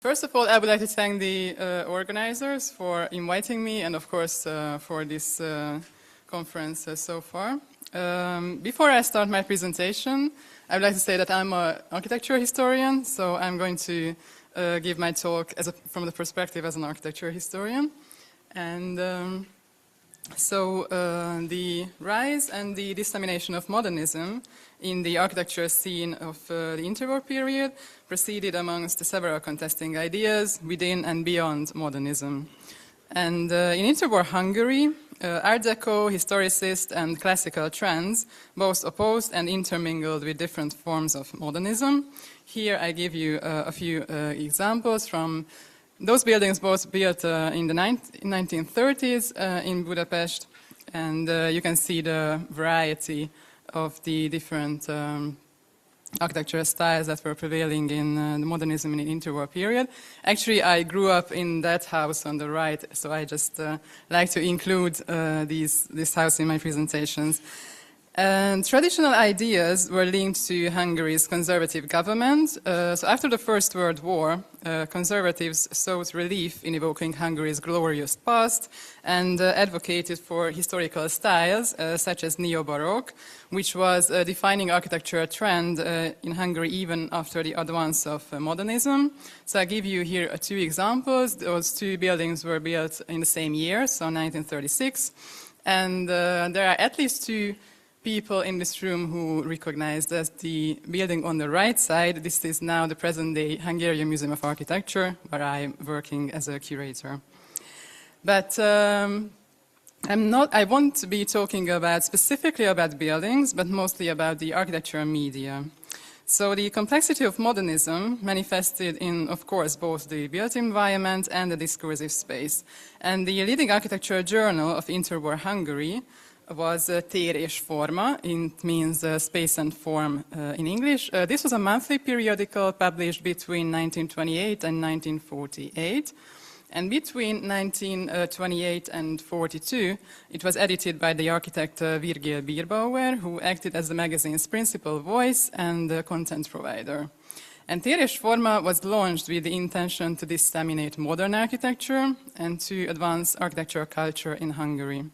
First of all, I would like to thank the organizers for inviting me and, of course, for this conference so far. Before I start my presentation, I would like to say that I'm an architecture historian, so I'm going to give my talk from the perspective as an architecture historian. And the rise and the dissemination of modernism in the architecture scene of the interwar period proceeded amongst the several contesting ideas within and beyond modernism. And in interwar Hungary, Art Deco, historicist, and classical trends both opposed and intermingled with different forms of modernism. Here I give you a few examples from those buildings, both built in the 1930s in Budapest, and you can see the variety of the different architectural styles that were prevailing in the modernism in the interwar period. Actually, I grew up in that house on the right, so I just like to include this house in my presentations. And traditional ideas were linked to Hungary's conservative government. So after the First World War, conservatives sought relief in evoking Hungary's glorious past and advocated for historical styles such as neo-Baroque, which was a defining architectural trend in Hungary even after the advance of modernism. So I give you here two examples. Those two buildings were built in the same year, so 1936. And there are at least two people in this room who recognize that the building on the right side, this is now the present-day Hungarian Museum of Architecture, where I'm working as a curator. But I won't be talking specifically about buildings, but mostly about the architectural media. So the complexity of modernism manifested in, of course, both the built environment and the discursive space. And the leading architectural journal of interwar Hungary was Tér és Forma. It means space and form in English. This was a monthly periodical published between 1928 and 1948. And between 1928 and 42, it was edited by the architect Virgil Birbauer, who acted as the magazine's principal voice and content provider. And Tér és Forma was launched with the intention to disseminate modern architecture and to advance architectural culture in Hungary.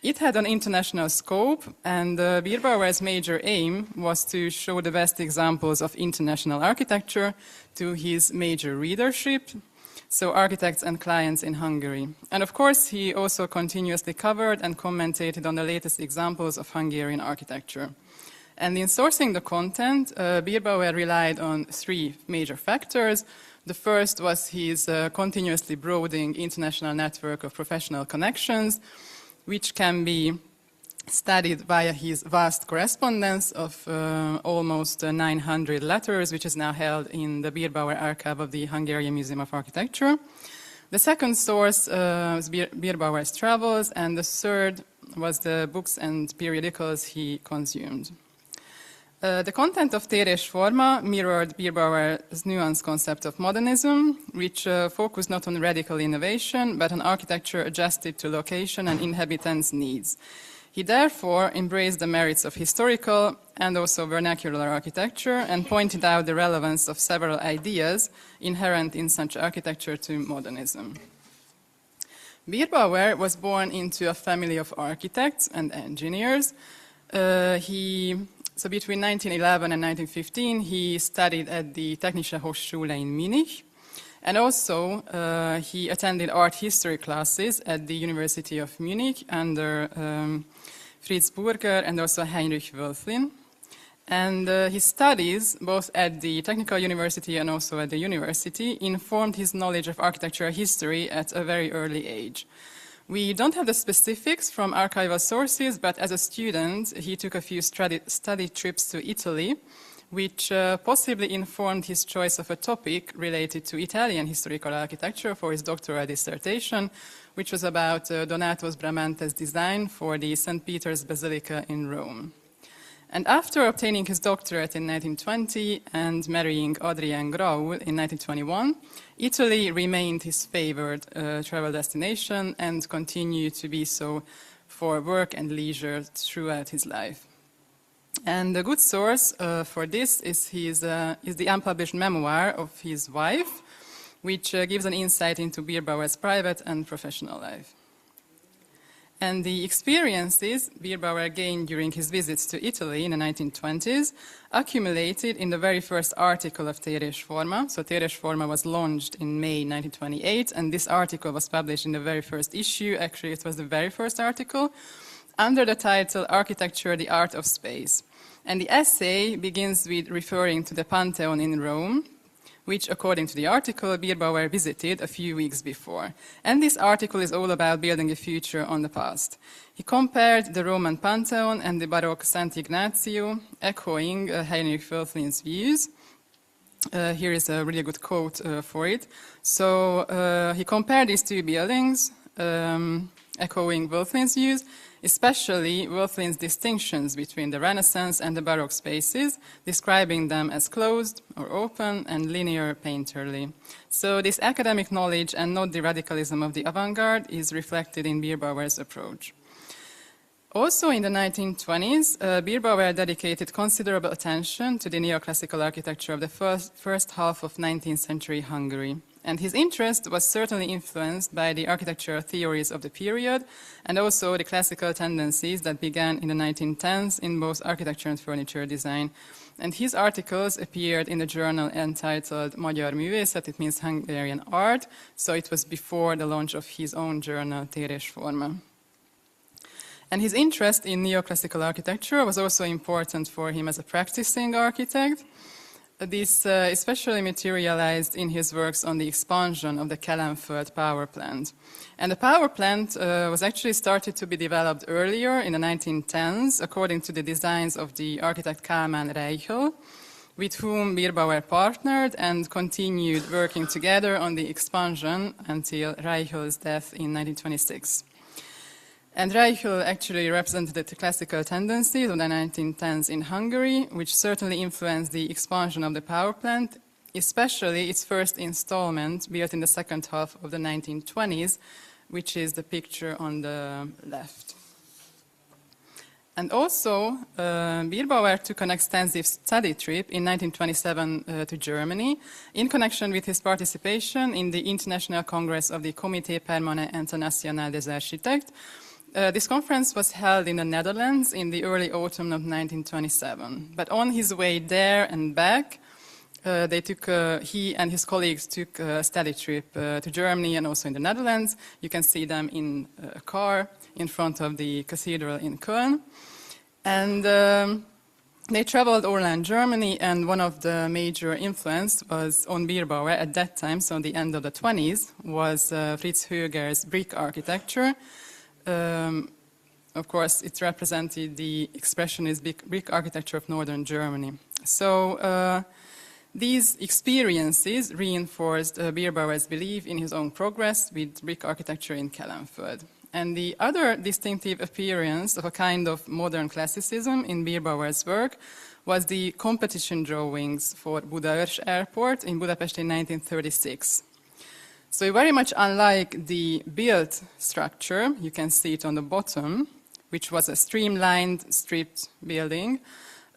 It had an international scope, and Birbauer's major aim was to show the best examples of international architecture to his major readership, so architects and clients in Hungary. And of course, he also continuously covered and commented on the latest examples of Hungarian architecture. And in sourcing the content, Birbauer relied on three major factors. The first was his continuously broadening international network of professional connections, which can be studied via his vast correspondence of almost 900 letters, which is now held in the Birbauer archive of the Hungarian Museum of Architecture. The second source was Birbauer's travels, and the third was the books and periodicals he consumed. The content of Tér és Forma mirrored Birbauer's nuanced concept of modernism, which focused not on radical innovation, but on architecture adjusted to location and inhabitants' needs. He therefore embraced the merits of historical and also vernacular architecture and pointed out the relevance of several ideas inherent in such architecture to modernism. Birbauer was born into a family of architects and engineers. So between 1911 and 1915, he studied at the Technische Hochschule in Munich, and also he attended art history classes at the University of Munich under Fritz Burger and also Heinrich Wölfflin. And his studies, both at the Technical University and also at the university, informed his knowledge of architectural history at a very early age. We don't have the specifics from archival sources, but as a student, he took a few study trips to Italy, which possibly informed his choice of a topic related to Italian historical architecture for his doctoral dissertation, which was about Donato Bramante's design for the St. Peter's Basilica in Rome. And after obtaining his doctorate in 1920 and marrying Adrienne Graul in 1921, Italy remained his favored travel destination and continued to be so for work and leisure throughout his life. And a good source for this is the unpublished memoir of his wife, which gives an insight into Bierbauer's private and professional life. And the experiences Bierbauer gained during his visits to Italy in the 1920s accumulated in the very first article of Forma. So Forma was launched in May 1928, and this article was published in the very first issue. Actually, it was the very first article, under the title Architecture, the Art of Space. And the essay begins with referring to the Pantheon in Rome, which, according to the article, Bierbauer visited a few weeks before. And this article is all about building a future on the past. He compared the Roman Pantheon and the Baroque Sant'Ignazio, echoing Heinrich Wölflin's views. Here is a really good quote for it. So he compared these two buildings, echoing Wölflin's views, especially Wölflin's distinctions between the Renaissance and the Baroque spaces, describing them as closed or open and linear painterly. So this academic knowledge and not the radicalism of the avant-garde is reflected in Bierbauer's approach. Also in the 1920s, Bierbauer dedicated considerable attention to the neoclassical architecture of the first half of 19th century Hungary. And his interest was certainly influenced by the architectural theories of the period and also the classical tendencies that began in the 1910s in both architecture and furniture design. And his articles appeared in the journal entitled Magyar Művészet, it means Hungarian art, so it was before the launch of his own journal, Forma. And his interest in neoclassical architecture was also important for him as a practicing architect. This especially materialized in his works on the expansion of the Kelenföld power plant. And the power plant was actually started to be developed earlier in the 1910s, according to the designs of the architect Kálmán Reichel, with whom Bierbauer partnered and continued working together on the expansion until Reichel's death in 1926. And Reichel actually represented the classical tendencies of the 1910s in Hungary, which certainly influenced the expansion of the power plant, especially its first installment built in the second half of the 1920s, which is the picture on the left. And also, Bierbauer took an extensive study trip in 1927 to Germany in connection with his participation in the International Congress of the Comité Permanent International des Architectes. This conference was held in the Netherlands in the early autumn of 1927. But on his way there and back, he and his colleagues took a study trip to Germany and also in the Netherlands. You can see them in a car in front of the cathedral in Köln. And they traveled all around Germany, and one of the major influence was on Bierbauer at that time, so the end of the 20s, was Fritz Höger's brick architecture. Of course, it represented the expressionist brick architecture of northern Germany. So these experiences reinforced Bierbauer's belief in his own progress with brick architecture in Kelenföld. And the other distinctive appearance of a kind of modern classicism in Bierbauer's work was the competition drawings for Budaörs Airport in Budapest in 1936. So very much unlike the built structure, you can see it on the bottom, which was a streamlined, stripped building.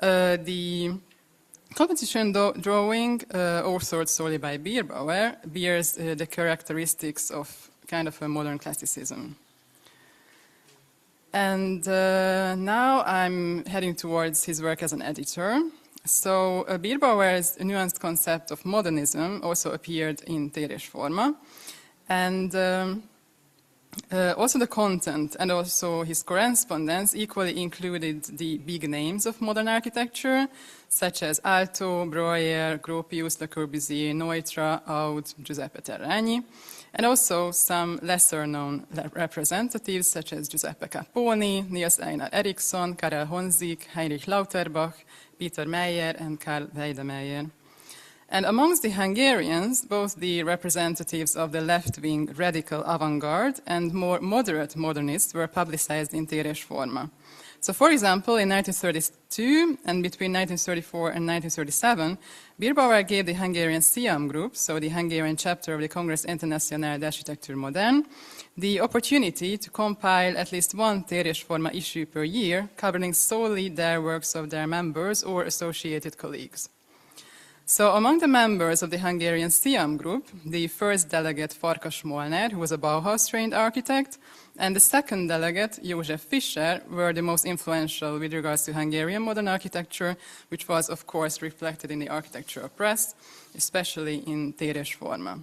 The competition drawing, authored solely by Bierbauer, bears the characteristics of kind of a modern classicism. And now I'm heading towards his work as an editor. So Bierbauer's nuanced concept of modernism also appeared in Forma. And also the content and also his correspondence equally included the big names of modern architecture, such as Aalto, Breuer, Gropius, Le Corbusier, Neutra, Aud, Giuseppe Terragni, and also some lesser-known representatives, such as Giuseppe Capponi, Niels Einar Eriksson, Karel Honzik, Heinrich Lauterbach, Peter Meyer, and Karl Weidemeyer. And amongst the Hungarians, both the representatives of the left-wing radical avant-garde and more moderate modernists were publicized in Forma. So, for example, in 1932 and between 1934 and 1937, Bierbauer gave the Hungarian SIAM group, so the Hungarian chapter of the Congrès International d'Architecture Moderne, the opportunity to compile at least one Forma issue per year, covering solely their works of their members or associated colleagues. So among the members of the Hungarian SIAM group, the first delegate Farkas Molnár, who was a Bauhaus-trained architect, and the second delegate, József Fischer, were the most influential with regards to Hungarian modern architecture, which was, of course, reflected in the architectural press, especially in Téres Forma.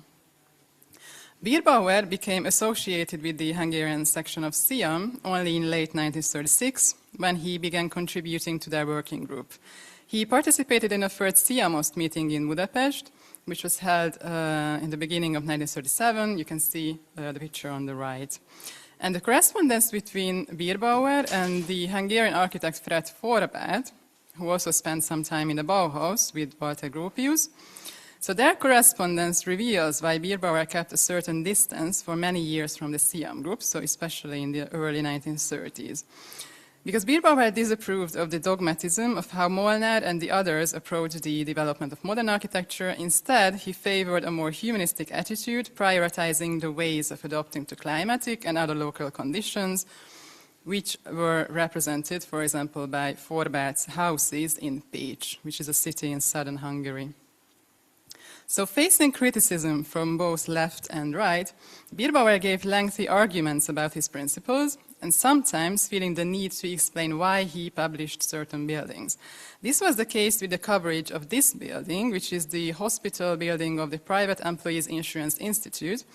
Birbauer became associated with the Hungarian section of SIAM only in late 1936, when he began contributing to their working group. He participated in a first SIAMost meeting in Budapest, which was held in the beginning of 1937. You can see the picture on the right. And the correspondence between Birbauer and the Hungarian architect Fred Forbát, who also spent some time in the Bauhaus with Walter Gropius. So their correspondence reveals why Birbauer kept a certain distance for many years from the SIAM group, so especially in the early 1930s. Because Birbauer disapproved of the dogmatism of how Molnár and the others approached the development of modern architecture, instead he favored a more humanistic attitude, prioritizing the ways of adapting to climatic and other local conditions, which were represented, for example, by Forbát's houses in Pécs, which is a city in southern Hungary. So facing criticism from both left and right, Birbauer gave lengthy arguments about his principles, and sometimes feeling the need to explain why he published certain buildings. This was the case with the coverage of this building, which is the hospital building of the Private Employees Insurance Institute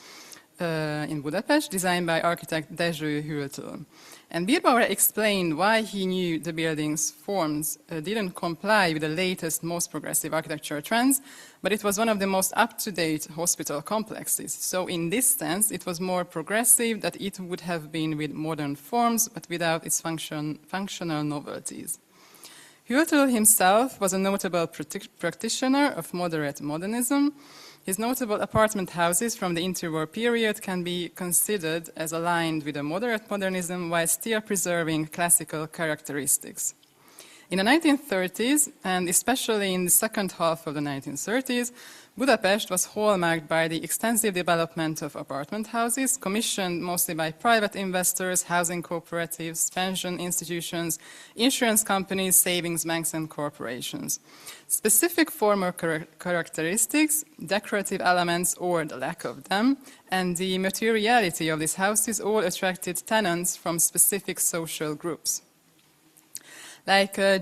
in Budapest, designed by architect Dezső Hültl. And Birbauer explained why he knew the building's forms didn't comply with the latest, most progressive architectural trends, but it was one of the most up-to-date hospital complexes. So in this sense, it was more progressive than it would have been with modern forms, but without its functional novelties. Hültl himself was a notable practitioner of moderate modernism. His notable apartment houses from the interwar period can be considered as aligned with a moderate modernism while still preserving classical characteristics. In the 1930s, and especially in the second half of the 1930s, Budapest was hallmarked by the extensive development of apartment houses, commissioned mostly by private investors, housing cooperatives, pension institutions, insurance companies, savings banks, and corporations. Specific formal characteristics, decorative elements or the lack of them, and the materiality of these houses all attracted tenants from specific social groups.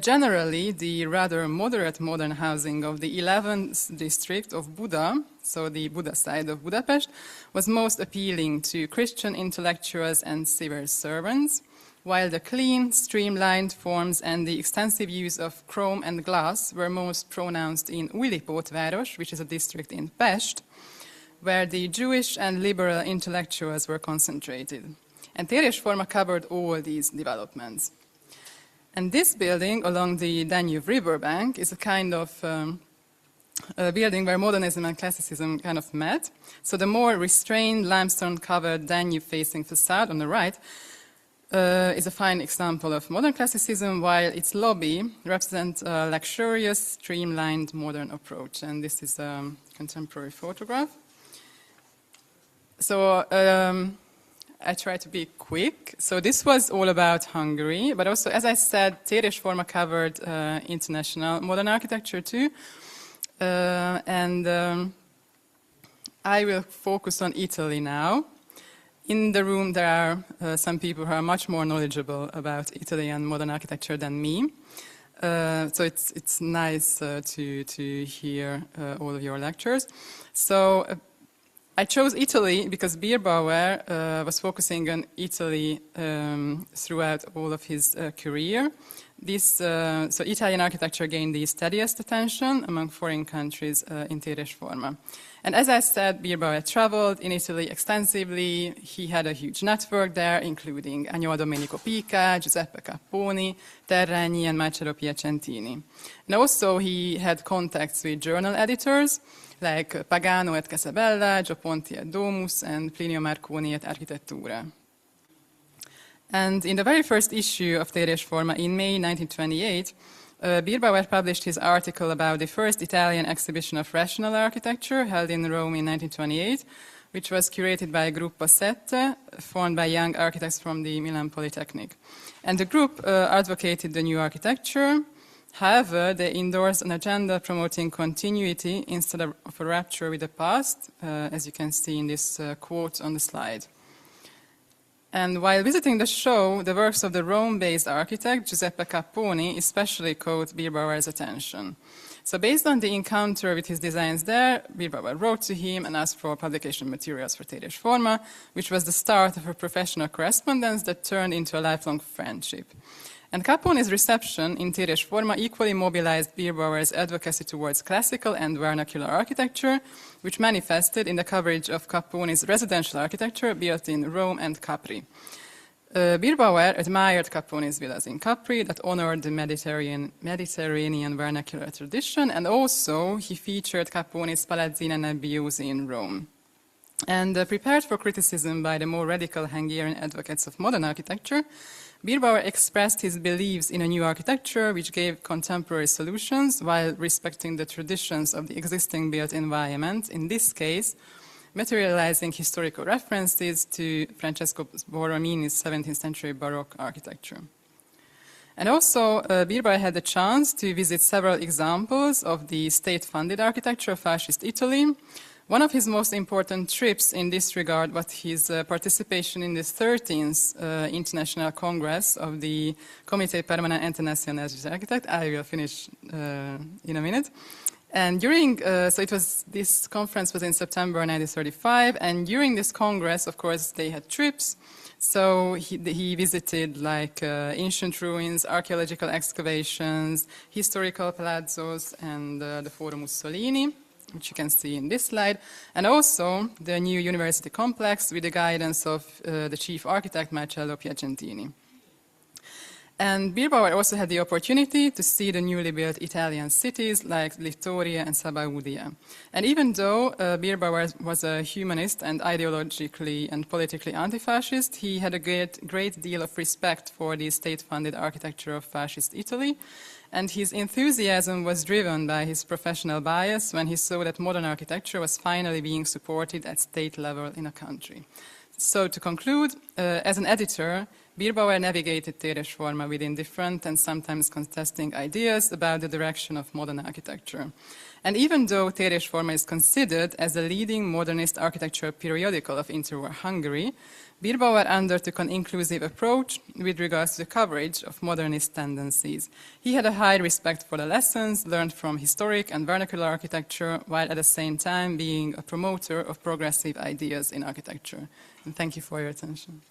Generally, the rather moderate modern housing of the 11th district of Buda, so the Buda side of Budapest, was most appealing to Christian intellectuals and civil servants, while the clean, streamlined forms and the extensive use of chrome and glass were most pronounced in Újlipótváros, which is a district in Pest, where the Jewish and liberal intellectuals were concentrated. And Téres Forma covered all these developments. And this building along the Danube riverbank is a kind of a building where modernism and classicism kind of met. So the more restrained limestone-covered Danube-facing facade on the right is a fine example of modern classicism, while its lobby represents a luxurious, streamlined modern approach. And this is a contemporary photograph. So I try to be quick. So this was all about Hungary, but also, as I said, Téres Forma covered international modern architecture too. I will focus on Italy now. In the room there are some people who are much more knowledgeable about Italy and modern architecture than me. So it's nice to hear all of your lectures. So I chose Italy because Birbauer was focusing on Italy throughout all of his career. So Italian architecture gained the steadiest attention among foreign countries in Téres Forma. And as I said, Birbauer traveled in Italy extensively. He had a huge network there, including Agnolo Domenico Pica, Giuseppe Capponi, Terragni, and Marcello Piacentini. And also he had contacts with journal editors, like Pagano at Casabella, Gioponti at Domus, and Plinio Marconi at Architettura. And in the very first issue of Téres Forma in May 1928, Birbauer published his article about the first Italian exhibition of rational architecture held in Rome in 1928, which was curated by Gruppo Sette, formed by young architects from the Milan Polytechnic. And the group advocated the new architecture, However, they endorsed an agenda promoting continuity instead of a rupture with the past, as you can see in this quote on the slide. And while visiting the show, the works of the Rome-based architect Giuseppe Capponi especially caught Birbauer's attention. So based on the encounter with his designs there, Birbauer wrote to him and asked for publication materials for Forma, which was the start of a professional correspondence that turned into a lifelong friendship. And Capponi's reception in Forma equally mobilized Birbauer's advocacy towards classical and vernacular architecture, which manifested in the coverage of Capponi's residential architecture built in Rome and Capri. Birbauer admired Capponi's villas in Capri that honored the Mediterranean vernacular tradition, and also he featured Capponi's palazzine and abusi in Rome. And prepared for criticism by the more radical Hungarian advocates of modern architecture, Birbauer expressed his beliefs in a new architecture which gave contemporary solutions while respecting the traditions of the existing built environment, in this case, materializing historical references to Francesco Borromini's 17th century Baroque architecture. And also, Birbauer had the chance to visit several examples of the state-funded architecture of fascist Italy. One of his most important trips in this regard was his participation in the 13th International Congress of the Comité Permanent International Architect. I will finish in a minute. And during, this conference was in September 1935, and during this Congress, of course, they had trips. So he visited like ancient ruins, archaeological excavations, historical palazzos, and the Forum Mussolini, which you can see in this slide, and also the new university complex with the guidance of the chief architect Marcello Piacentini. And Birbauer also had the opportunity to see the newly built Italian cities like Littoria and Sabaudia. And even though Birbauer was a humanist and ideologically and politically anti-fascist, he had a great deal of respect for the state-funded architecture of fascist Italy, and his enthusiasm was driven by his professional bias when he saw that modern architecture was finally being supported at state level in a country. So to conclude, as an editor, Birbauer navigated Forma within different and sometimes contesting ideas about the direction of modern architecture. And even though Forma is considered as the leading modernist architecture periodical of interwar Hungary, Birbauer undertook an inclusive approach with regards to the coverage of modernist tendencies. He had a high respect for the lessons learned from historic and vernacular architecture, while at the same time being a promoter of progressive ideas in architecture. And thank you for your attention.